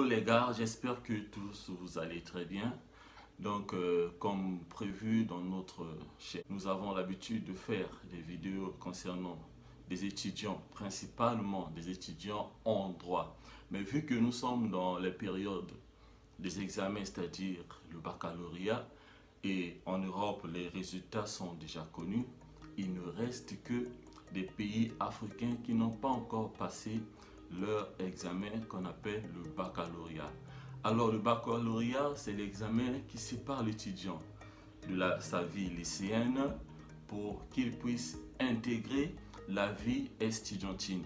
les gars, j'espère que tous vous allez très bien. Donc, comme prévu dans notre chaîne, nous avons l'habitude de faire des vidéos concernant des étudiants, principalement des étudiants en droit. Mais vu que nous sommes dans les périodes des examens, c'est-à-dire le baccalauréat, et en Europe, les résultats sont déjà connus, il ne reste que des pays africains qui n'ont pas encore passé leur examen qu'on appelle le baccalauréat. Alors le baccalauréat, c'est l'examen qui sépare l'étudiant de sa vie lycéenne pour qu'il puisse intégrer la vie estudiantine.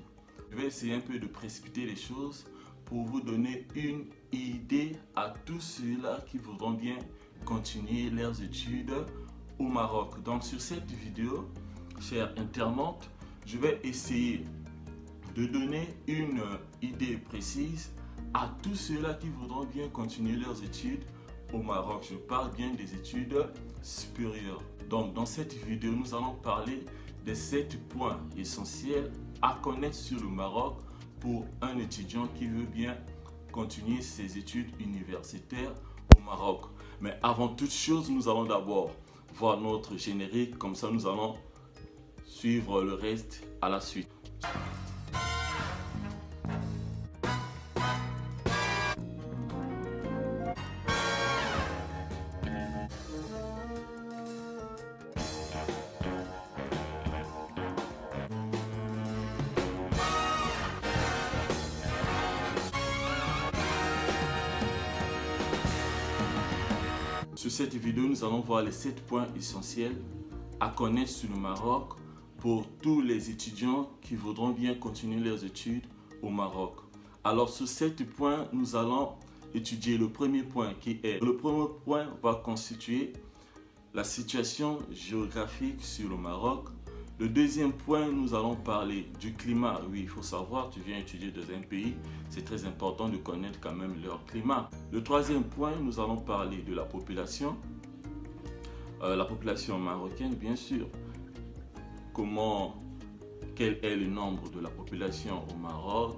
Je vais essayer un peu de précipiter les choses pour vous donner une idée à tous ceux-là qui voudront bien continuer leurs études au Maroc. Donc sur cette vidéo, chers internautes, je vais essayer de donner une idée précise à tous ceux-là qui voudront bien continuer leurs études au Maroc. Je parle bien des études supérieures. Donc dans cette vidéo, nous allons parler des 7 points essentiels à connaître sur le Maroc pour un étudiant qui veut bien continuer ses études universitaires au Maroc. Mais avant toute chose, nous allons d'abord voir notre générique, comme ça nous allons suivre le reste à la suite. Sur cette vidéo, nous allons voir les 7 points essentiels à connaître sur le Maroc pour tous les étudiants qui voudront bien continuer leurs études au Maroc. Alors sur 7 points, nous allons étudier le premier point qui est... Le premier point va constituer la situation géographique sur le Maroc. Le deuxième point, nous allons parler du climat. Oui, il faut savoir, tu viens étudier dans un pays, c'est très important de connaître quand même leur climat. Le troisième point, nous allons parler de la population marocaine, bien sûr. Quel est le nombre de la population au Maroc?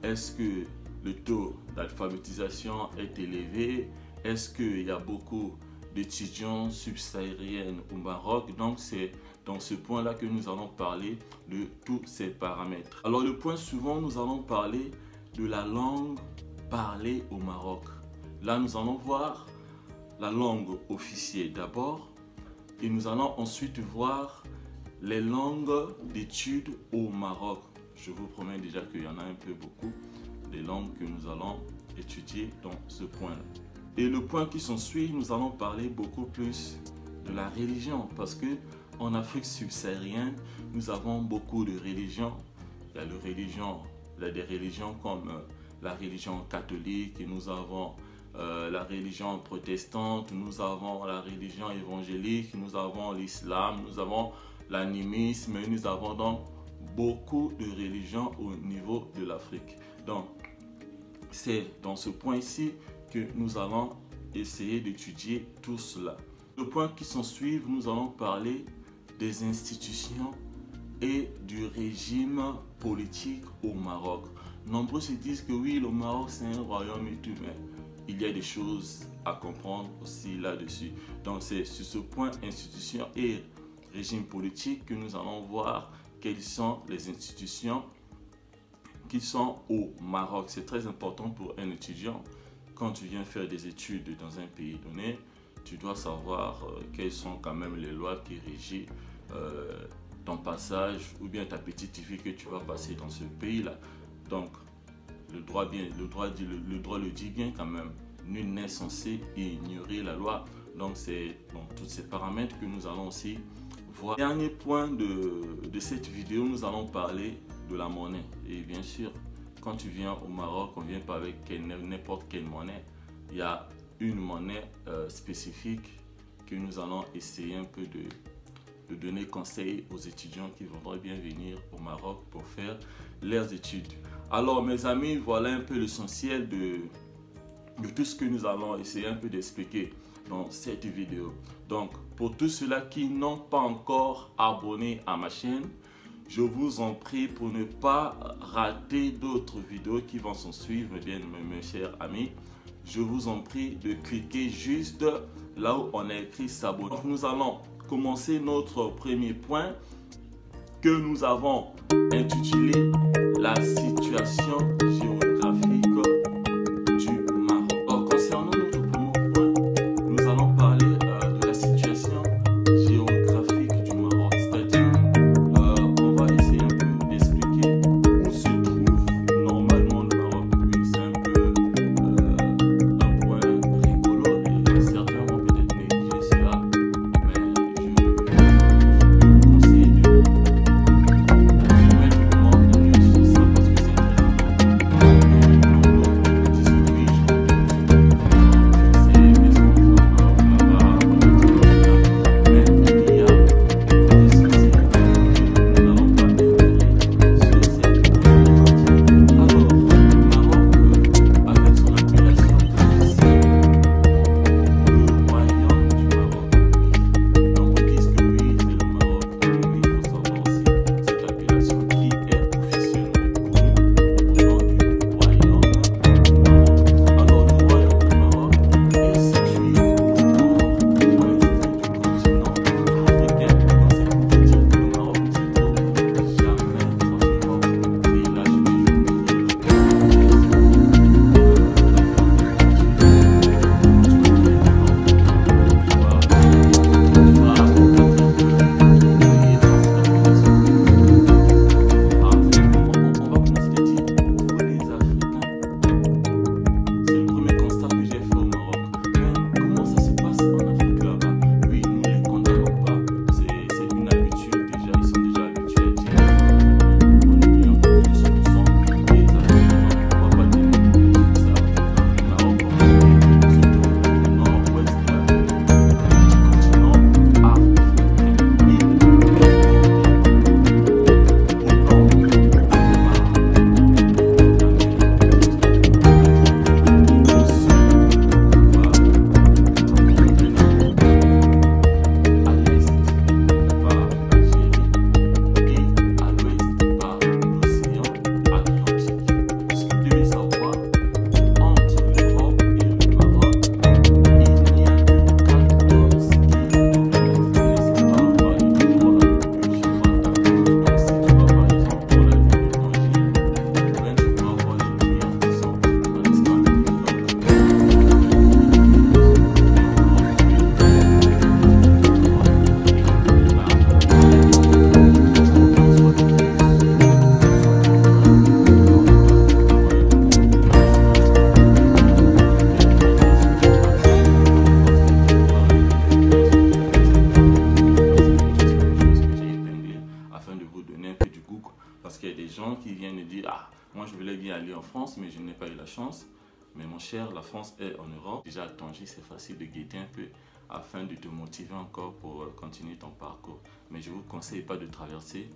Est-ce que le taux d'alphabétisation est élevé? Est-ce qu'il y a beaucoup d'étudiants subsahariens au Maroc? Donc c'est dans ce point-là que nous allons parler de tous ces paramètres. Alors le point suivant, nous allons parler de la langue parlée au Maroc. Là, nous allons voir la langue officielle d'abord et nous allons ensuite voir les langues d'études au Maroc. Je vous promets déjà qu'il y en a un peu beaucoup des langues que nous allons étudier dans ce point-là. Et le point qui s'ensuit, nous allons parler beaucoup plus de la religion parce que en Afrique subsaharienne, nous avons beaucoup de religions. Il y a des religions comme la religion catholique, et nous avons la religion protestante, nous avons la religion évangélique, nous avons l'islam, nous avons l'animisme, nous avons donc beaucoup de religions au niveau de l'Afrique. Donc, c'est dans ce point-ci que nous allons essayer d'étudier tout cela. Le point qui s'ensuit, nous allons parler des institutions et du régime politique au Maroc. Nombreux se disent que oui, le Maroc c'est un royaume et tout, mais il y a des choses à comprendre aussi là-dessus. Donc c'est sur ce point institutions et régime politique que nous allons voir quelles sont les institutions qui sont au Maroc. C'est très important pour un étudiant. Quand tu viens faire des études dans un pays donné, tu dois savoir quelles sont quand même les lois qui régissent ton passage ou bien ta petite vie que tu vas passer dans ce pays-là. Donc, le droit le dit bien quand même. Nul n'est censé ignorer la loi. Donc, c'est dans tous ces paramètres que nous allons aussi voir. Dernier point de cette vidéo, nous allons parler de la monnaie. Et bien sûr, quand tu viens au Maroc, on ne vient pas avec n'importe quelle monnaie. Il y a une monnaie spécifique que nous allons essayer un peu de donner conseil aux étudiants qui voudraient bien venir au Maroc pour faire leurs études. Alors mes amis, voilà un peu l'essentiel de tout ce que nous allons essayer un peu d'expliquer dans cette vidéo. Donc pour tous ceux-là qui n'ont pas encore abonné à ma chaîne, je vous en prie, pour ne pas rater d'autres vidéos qui vont s'en suivre, bien mes chers amis, je vous en prie de cliquer juste là où on a écrit s'abonner. Donc nous allons commencer notre premier point que nous avons intitulé la situation géographique du Maroc. Alors, concernant notre premier point, nous allons parler de la situation géographique du Maroc, c'est-à-dire on va essayer un peu d'expliquer où se trouve normalement le Maroc. Oui, c'est un peu un point rigolo et certains vont peut-être négliger cela, mais je vous conseille de parce qu'il y a des gens qui viennent me dire ah, moi je voulais bien aller en France mais je n'ai pas eu la chance. Mais mon cher, la France est en Europe. Déjà à Tanger, c'est facile de guetter un peu afin de te motiver encore pour continuer ton parcours. Mais je ne vous conseille pas de traverser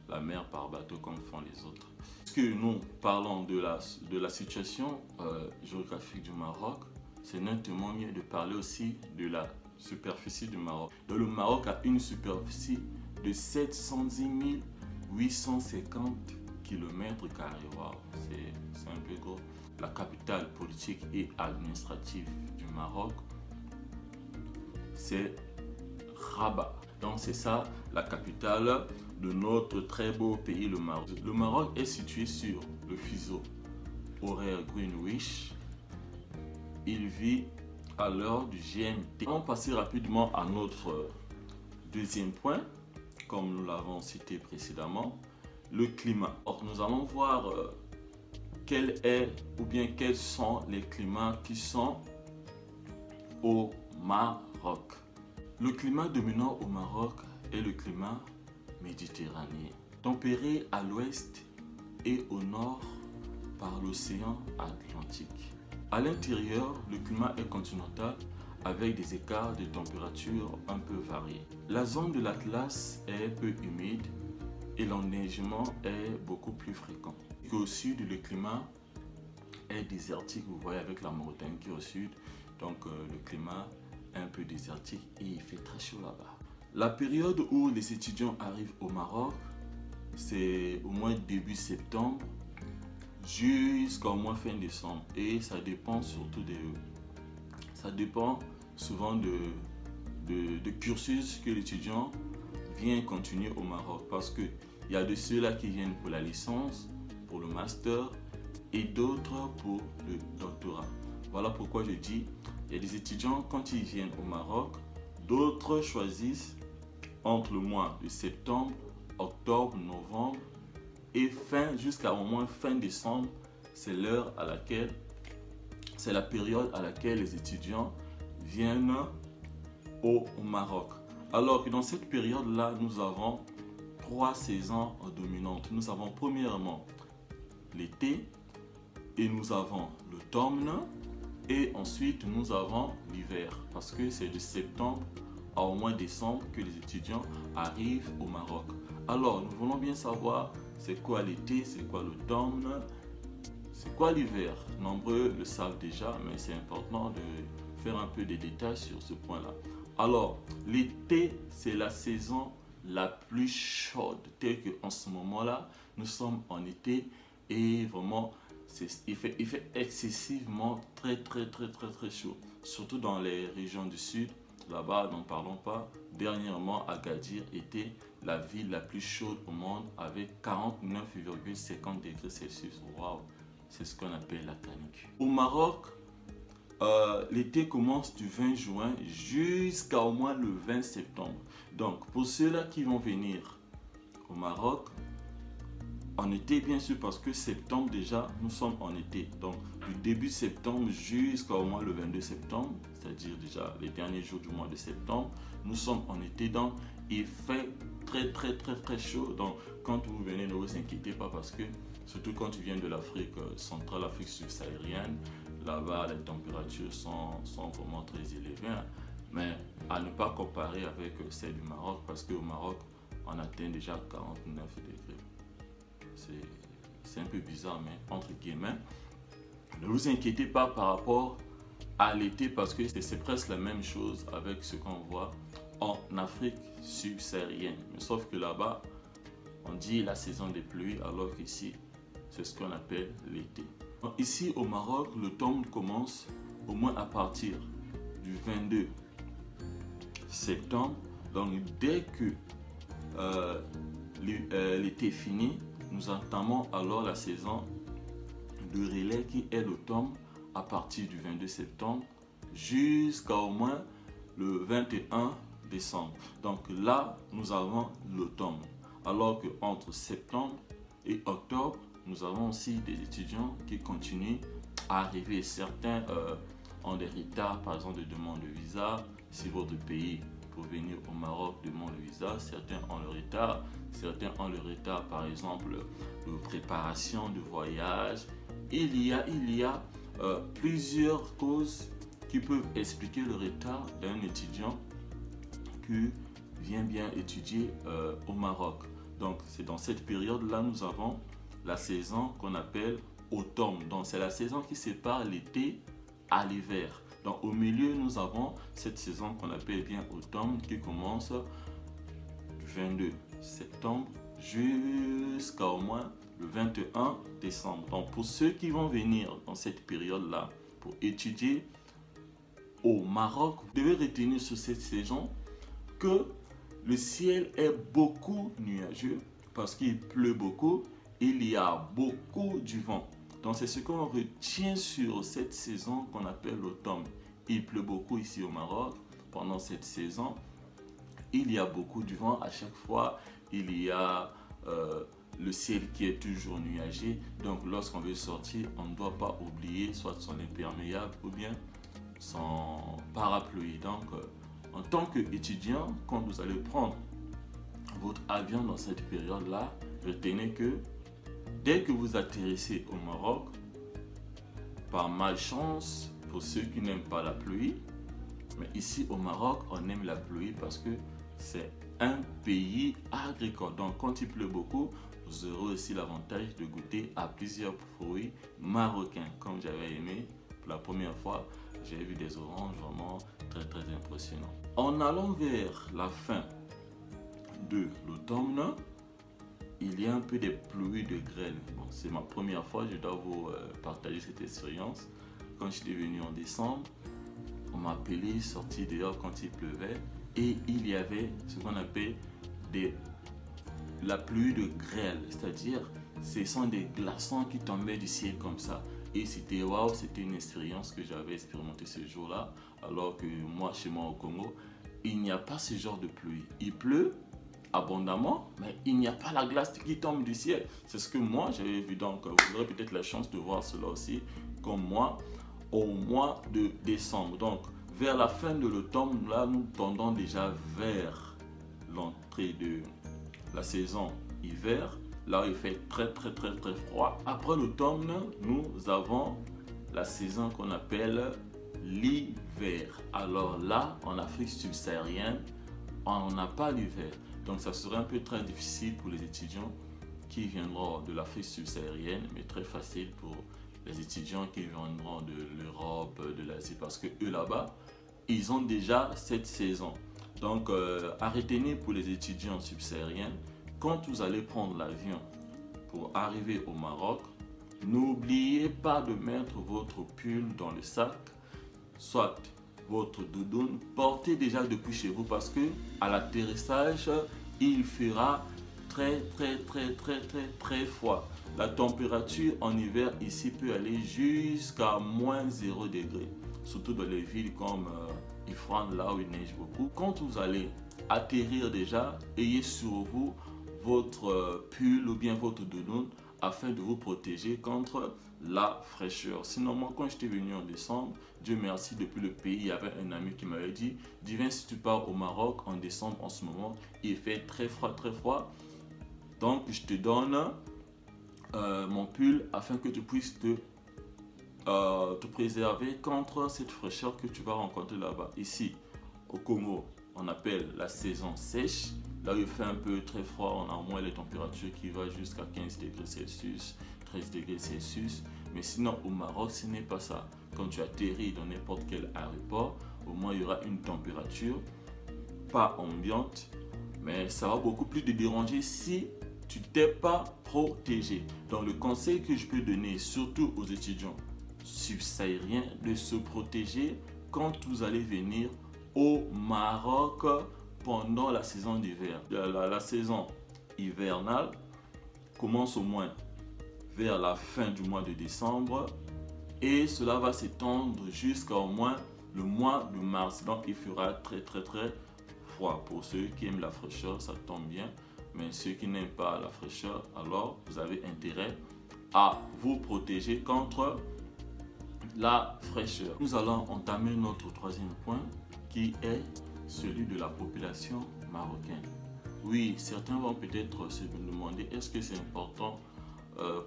la mer par bateau comme font les autres. Parce que nous parlons de la situation géographique du Maroc, c'est nettement mieux de parler aussi de la superficie du Maroc. Donc le Maroc a une superficie de 710 850 km². Wow, c'est un peu gros. La capitale politique et administrative du Maroc, c'est Rabat. Donc c'est ça la capitale de notre très beau pays, le Maroc. Le Maroc est situé sur le fuseau horaire Greenwich. Il vit à l'heure du GMT. On va passer rapidement à notre deuxième point, comme nous l'avons cité précédemment, le climat. Or, nous allons voir quel est ou bien quels sont les climats qui sont au Maroc. Le climat dominant au Maroc est le climat méditerranéen, tempéré à l'ouest et au nord par l'océan Atlantique. À l'intérieur, le climat est continental avec des écarts de température un peu variés. La zone de l'Atlas est peu humide et l'enneigement est beaucoup plus fréquent. Au sud, le climat est désertique, vous voyez, avec la Mauritanie qui est au sud, donc le climat est un peu désertique et il fait très chaud là-bas. La période où les étudiants arrivent au Maroc c'est au moins début septembre jusqu'au moins fin décembre. Et ça dépend surtout ça dépend souvent de cursus que l'étudiant vient continuer au Maroc. Parce qu'il y a de ceux-là qui viennent pour la licence, pour le master et d'autres pour le doctorat. Voilà pourquoi je dis, il y a des étudiants quand ils viennent au Maroc, d'autres choisissent entre le mois de septembre, octobre, novembre et jusqu'à au moins fin décembre. C'est la période à laquelle les étudiants viennent au Maroc. Alors que dans cette période-là, nous avons 3 saisons dominantes. Nous avons premièrement l'été et nous avons l'automne et ensuite nous avons l'hiver parce que c'est de septembre à au moins décembre que les étudiants arrivent au Maroc. Alors nous voulons bien savoir c'est quoi l'été, c'est quoi l'automne, c'est quoi l'hiver. Nombreux le savent déjà, mais c'est important de faire un peu de détails sur ce point-là. Alors l'été, c'est la saison la plus chaude, tel qu'en ce moment-là, nous sommes en été et vraiment, il fait excessivement très chaud. Surtout dans les régions du sud, là-bas, n'en parlons pas. Dernièrement, Agadir était la ville la plus chaude au monde avec 49,50 degrés Celsius. Waouh, c'est ce qu'on appelle la canicule. Au Maroc, l'été commence du 20 juin jusqu'à au moins le 20 septembre. Donc, pour ceux-là qui vont venir au Maroc, en été, bien sûr, parce que septembre déjà, nous sommes en été. Donc, du début septembre jusqu'à au moins le 22 septembre, c'est-à-dire déjà les derniers jours du mois de septembre, nous sommes en été. Donc, il fait très chaud. Donc, quand vous venez, ne vous inquiétez pas parce que, surtout quand tu viens de l'Afrique centrale, l'Afrique subsaharienne, là-bas, les températures sont vraiment très élevées. Mais à ne pas comparer avec celle du Maroc parce qu'au Maroc, on atteint déjà 49 degrés. C'est un peu bizarre, mais entre guillemets, ne vous inquiétez pas par rapport à l'été parce que c'est presque la même chose avec ce qu'on voit en Afrique subsaharienne. Mais sauf que là-bas, on dit la saison des pluies alors qu'ici, c'est ce qu'on appelle l'été. Ici au Maroc, l'automne commence au moins à partir du 22 septembre. Donc dès que l'été est fini, nous entamons alors la saison de relais qui est l'automne à partir du 22 septembre jusqu'à au moins le 21 décembre. Donc là, nous avons l'automne. Alors qu'entre septembre et octobre, nous avons aussi des étudiants qui continuent à arriver. Certains ont des retards, par exemple, de demande de visa. Si votre pays pour venir au Maroc demande le visa, certains ont le retard. Certains ont le retard, par exemple, de préparation de voyage. Il y a plusieurs causes qui peuvent expliquer le retard d'un étudiant qui vient bien étudier au Maroc. Donc, c'est dans cette période-là, nous avons la saison qu'on appelle automne. Donc, c'est la saison qui sépare l'été à l'hiver. Donc, au milieu, nous avons cette saison qu'on appelle bien automne qui commence du 22 septembre jusqu'à au moins le 21 décembre. Donc, pour ceux qui vont venir dans cette période-là pour étudier au Maroc, vous devez retenir sur cette saison que le ciel est beaucoup nuageux parce qu'il pleut beaucoup, il y a beaucoup du vent. Donc, c'est ce qu'on retient sur cette saison qu'on appelle l'automne. Il pleut beaucoup ici au Maroc pendant cette saison. Il y a beaucoup du vent à chaque fois. Il y a le ciel qui est toujours nuagé. Donc, lorsqu'on veut sortir, on ne doit pas oublier soit son imperméable ou bien son parapluie. Donc, en tant qu'étudiant, quand vous allez prendre votre avion dans cette période-là, retenez que dès que vous atterrissez au Maroc, par malchance, pour ceux qui n'aiment pas la pluie, mais ici au Maroc, on aime la pluie parce que c'est un pays agricole. Donc, quand il pleut beaucoup, vous aurez aussi l'avantage de goûter à plusieurs fruits marocains. Comme j'avais aimé, pour la première fois, j'ai vu des oranges vraiment très impressionnants. En allant vers la fin de l'automne, il y a un peu des pluies de grêle. Bon, c'est ma première fois, je dois vous partager cette expérience. Quand j'étais venu en décembre, on m'a appelé, sorti dehors quand il pleuvait, et il y avait ce qu'on appelle la pluie de grêle, c'est-à-dire ce sont des glaçons qui tombaient du ciel comme ça. Et c'était waouh, c'était une expérience que j'avais expérimentée ce jour-là, alors que moi, chez moi au Congo, il n'y a pas ce genre de pluie. Il pleut abondamment, mais il n'y a pas la glace qui tombe du ciel. C'est ce que moi j'avais vu. Donc vous aurez peut-être la chance de voir cela aussi, comme moi, au mois de décembre. Donc vers la fin de l'automne, là nous tendons déjà vers l'entrée de la saison hiver. Là il fait très froid. Après l'automne, nous avons la saison qu'on appelle l'hiver. Alors là, en Afrique subsaharienne, on n'a pas l'hiver. Donc ça serait un peu très difficile pour les étudiants qui viendront de l'Afrique subsaharienne, mais très facile pour les étudiants qui viendront de l'Europe, de l'Asie, parce que eux là-bas, ils ont déjà cette saison. Donc à retenir pour les étudiants subsahariens, quand vous allez prendre l'avion pour arriver au Maroc, n'oubliez pas de mettre votre pull dans le sac, soit votre doudoune, portez déjà depuis chez vous, parce que à l'atterrissage, il fera très froid. La température en hiver ici peut aller jusqu'à moins 0 degré, surtout dans les villes comme Ifrane, là où il neige beaucoup. Quand vous allez atterrir déjà, ayez sur vous votre pull ou bien votre doudoune afin de vous protéger contre la fraîcheur. Sinon, moi, quand j'étais venu en décembre, Dieu merci, depuis le pays, il y avait un ami qui m'avait dit, Divin, si tu pars au Maroc en décembre, en ce moment, il fait très froid. Donc, je te donne mon pull afin que tu puisses te préserver contre cette fraîcheur que tu vas rencontrer là-bas. Ici, au Congo, on appelle la saison sèche. Là où il fait un peu très froid, on a au moins les températures qui vont jusqu'à 15 degrés Celsius, 13 degrés Celsius. Mais sinon, au Maroc, ce n'est pas ça. Quand tu atterris dans n'importe quel aéroport, au moins il y aura une température, pas ambiante, mais ça va beaucoup plus te déranger si tu t'es pas protégé. Donc le conseil que je peux donner, surtout aux étudiants subsahariens, de se protéger quand vous allez venir au Maroc pendant la saison d'hiver. La saison hivernale commence au moins vers la fin du mois de décembre et cela va s'étendre jusqu'à au moins le mois de mars. Donc il fera très froid. Pour ceux qui aiment la fraîcheur, ça tombe bien, mais ceux qui n'aiment pas la fraîcheur, alors vous avez intérêt à vous protéger contre la fraîcheur. Nous allons entamer notre troisième point qui est celui de la population marocaine. Oui, certains vont peut-être se demander, est-ce que c'est important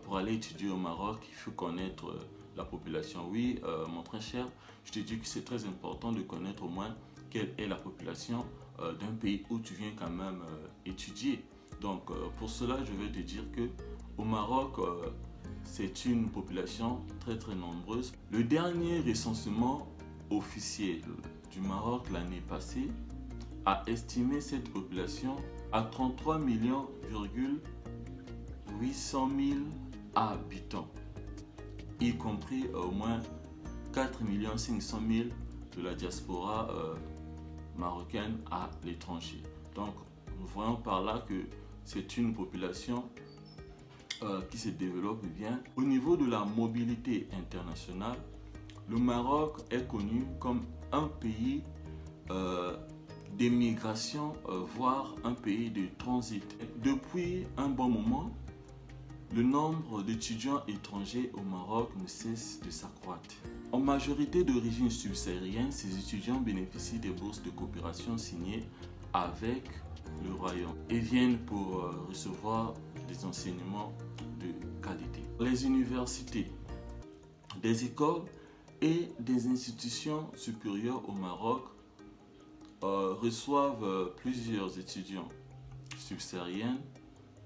pour aller étudier au Maroc, il faut connaître la population? Oui, mon très cher, je te dis que c'est très important de connaître au moins quelle est la population d'un pays où tu viens quand même étudier. Donc pour cela, je vais te dire que au Maroc, c'est une population très nombreuse. Le dernier recensement officiel du Maroc l'année passée a estimé cette population à 33 800 000 habitants, y compris au moins 4 500 000 de la diaspora marocaine à l'étranger. Donc nous voyons par là que c'est une population qui se développe bien. Au niveau de la mobilité internationale, le Maroc est connu comme un pays d'émigration, voire un pays de transit. Depuis un bon moment, le nombre d'étudiants étrangers au Maroc ne cesse de s'accroître. En majorité d'origine subsaharienne, ces étudiants bénéficient des bourses de coopération signées avec le royaume et viennent pour recevoir des enseignements de qualité. Les universités, des écoles et des institutions supérieures au Maroc reçoivent plusieurs étudiants subsahariens.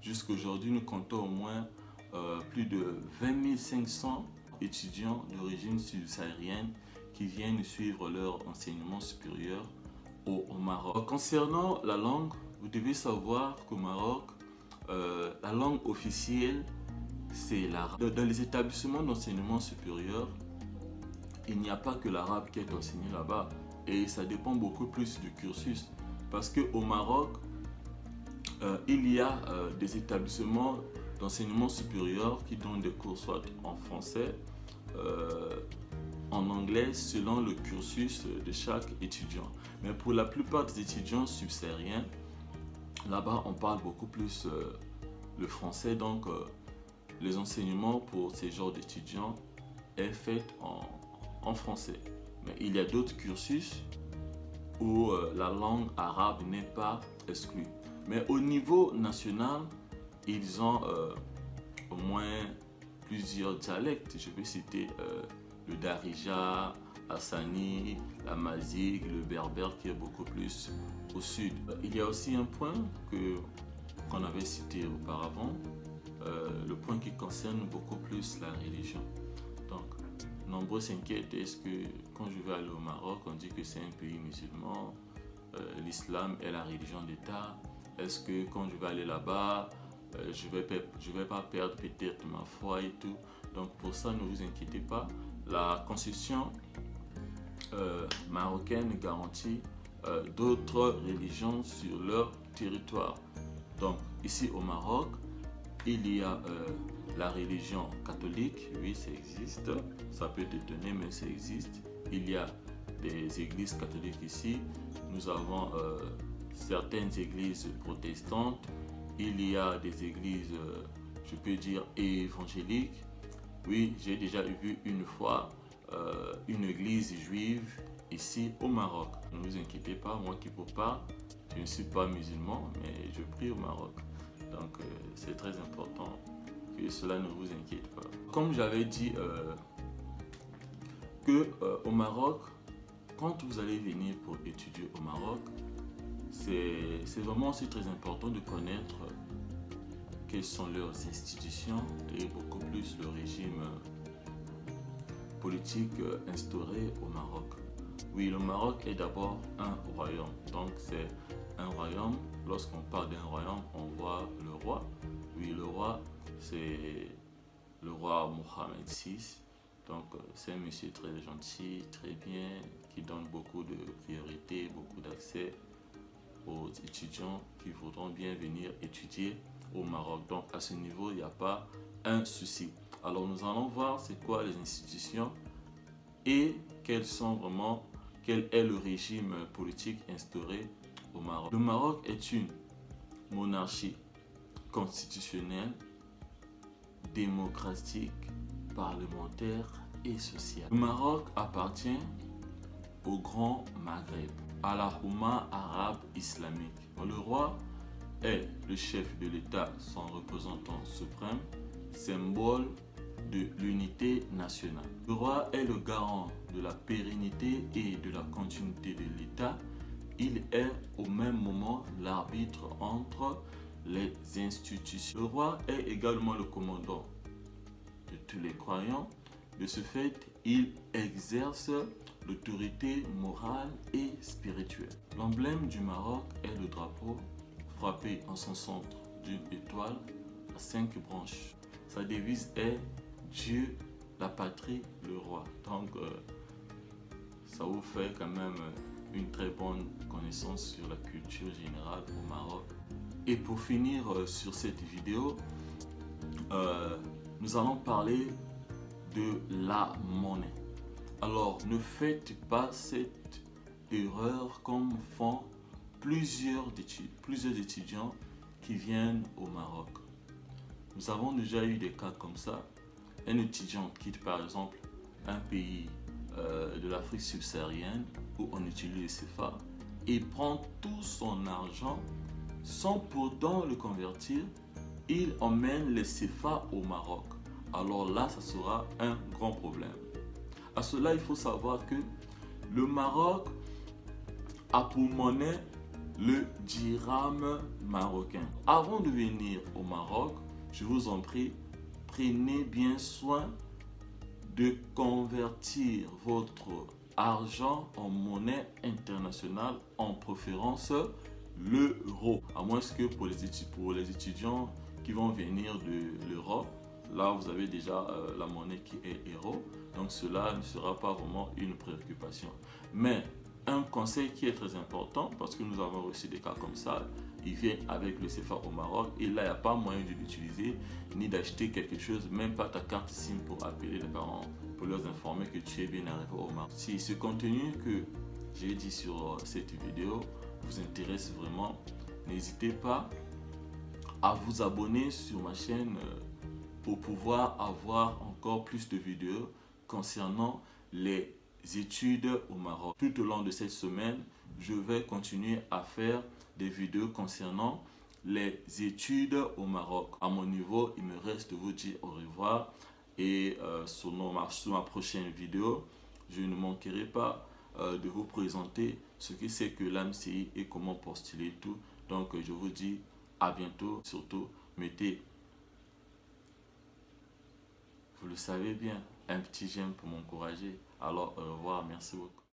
Jusqu'à aujourd'hui, nous comptons au moins plus de 20 500 étudiants d'origine subsaharienne qui viennent suivre leur enseignement supérieur au Maroc. Concernant la langue, vous devez savoir qu'au Maroc, la langue officielle, c'est l'arabe. Dans les établissements d'enseignement supérieur, il n'y a pas que l'arabe qui est enseigné là-bas. Et ça dépend beaucoup plus du cursus. Parce qu'au Maroc, il y a des établissements d'enseignement supérieur qui donnent des cours soit en français, en anglais, selon le cursus de chaque étudiant. Mais pour la plupart des étudiants subsahariens, là-bas, on parle beaucoup plus le français. Donc, les enseignements pour ces genres d'étudiants est fait en français. Mais il y a d'autres cursus où la langue arabe n'est pas exclue. Mais au niveau national, ils ont au moins plusieurs dialectes. Je vais citer le Darija, Hassani, la Mazigh, le Berbère qui est beaucoup plus au sud. Il y a aussi un point qu'on avait cité auparavant, le point qui concerne beaucoup plus la religion. Donc, nombreux s'inquiètent, est-ce que quand je vais aller au Maroc, on dit que c'est un pays musulman, l'islam est la religion d'État. Est-ce que quand je vais aller là-bas, je vais pas perdre peut-être ma foi et tout. Donc pour ça, ne vous inquiétez pas. La constitution marocaine garantit d'autres religions sur leur territoire. Donc ici au Maroc, il y a la religion catholique, oui ça existe, ça peut t'étonner mais ça existe. Il y a des églises catholiques ici, nous avons certaines églises protestantes, il y a des églises, je peux dire, évangéliques. Oui, j'ai déjà vu une fois une église juive ici au Maroc. Ne vous inquiétez pas, moi qui vous parle, je ne suis pas musulman, mais je prie au Maroc. Donc c'est très important que cela ne vous inquiète pas. Comme j'avais dit au Maroc, quand vous allez venir pour étudier au Maroc, c'est vraiment aussi très important de connaître quelles sont leurs institutions et beaucoup plus le régime politique instauré au Maroc. Oui, le Maroc est d'abord un royaume. Donc c'est un royaume. Lorsqu'on parle d'un royaume, on voit le roi. Oui, le roi, c'est le roi Mohamed VI. Donc c'est un monsieur très gentil, très bien, qui donne beaucoup de priorité, beaucoup d'accès aux étudiants qui voudront bien venir étudier au Maroc. Donc à ce niveau, il n'y a pas un souci. Alors nous allons voir c'est quoi les institutions et quel est le régime politique instauré au Maroc. Le Maroc est une monarchie constitutionnelle, démocratique, parlementaire et sociale. Le Maroc appartient au Grand Maghreb, à la Oumma arabe islamique. Le roi est le chef de l'État, son représentant suprême, symbole de l'unité nationale. Le roi est le garant de la pérennité et de la continuité de l'État. Il est au même moment l'arbitre entre les institutions. Le roi est également le commandant de tous les croyants. De ce fait, il exerce l'autorité morale et spirituelle. L'emblème du Maroc est le drapeau frappé en son centre d'une étoile à 5 branches. Sa devise est Dieu, la patrie, le roi. Donc, ça vous fait quand même une très bonne connaissance sur la culture générale au Maroc. Et pour finir sur cette vidéo, nous allons parler de la monnaie. Alors, ne faites pas cette erreur comme font plusieurs étudiants qui viennent au Maroc. Nous avons déjà eu des cas comme ça. Un étudiant quitte par exemple un pays de l'Afrique subsaharienne où on utilise le CFA et prend tout son argent sans pourtant le convertir. Il emmène les CFA au Maroc. Alors là, ça sera un grand problème. À cela, il faut savoir que le Maroc a pour monnaie le dirham marocain. Avant de venir au Maroc, je vous en prie, prenez bien soin de convertir votre argent en monnaie internationale, en préférence l'euro. À moins que pour les étudiants qui vont venir de l'Europe. Là, vous avez déjà la monnaie qui est euro. Donc, cela ne sera pas vraiment une préoccupation. Mais un conseil qui est très important, parce que nous avons reçu des cas comme ça, ils viennent avec le CFA au Maroc et là, il n'y a pas moyen de l'utiliser ni d'acheter quelque chose, même pas ta carte SIM pour appeler les parents, pour leur informer que tu es bien arrivé au Maroc. Si ce contenu que j'ai dit sur cette vidéo vous intéresse vraiment, n'hésitez pas à vous abonner sur ma chaîne pour pouvoir avoir encore plus de vidéos concernant les études au Maroc. Tout au long de cette semaine, je vais continuer à faire des vidéos concernant les études au Maroc. À mon niveau, il me reste de vous dire au revoir et sur ma prochaine vidéo, je ne manquerai pas de vous présenter ce que c'est que l'AMCI et comment postuler tout. Donc, je vous dis à bientôt. Surtout, mettez, vous le savez bien, un petit j'aime pour m'encourager. Alors, au revoir, merci beaucoup.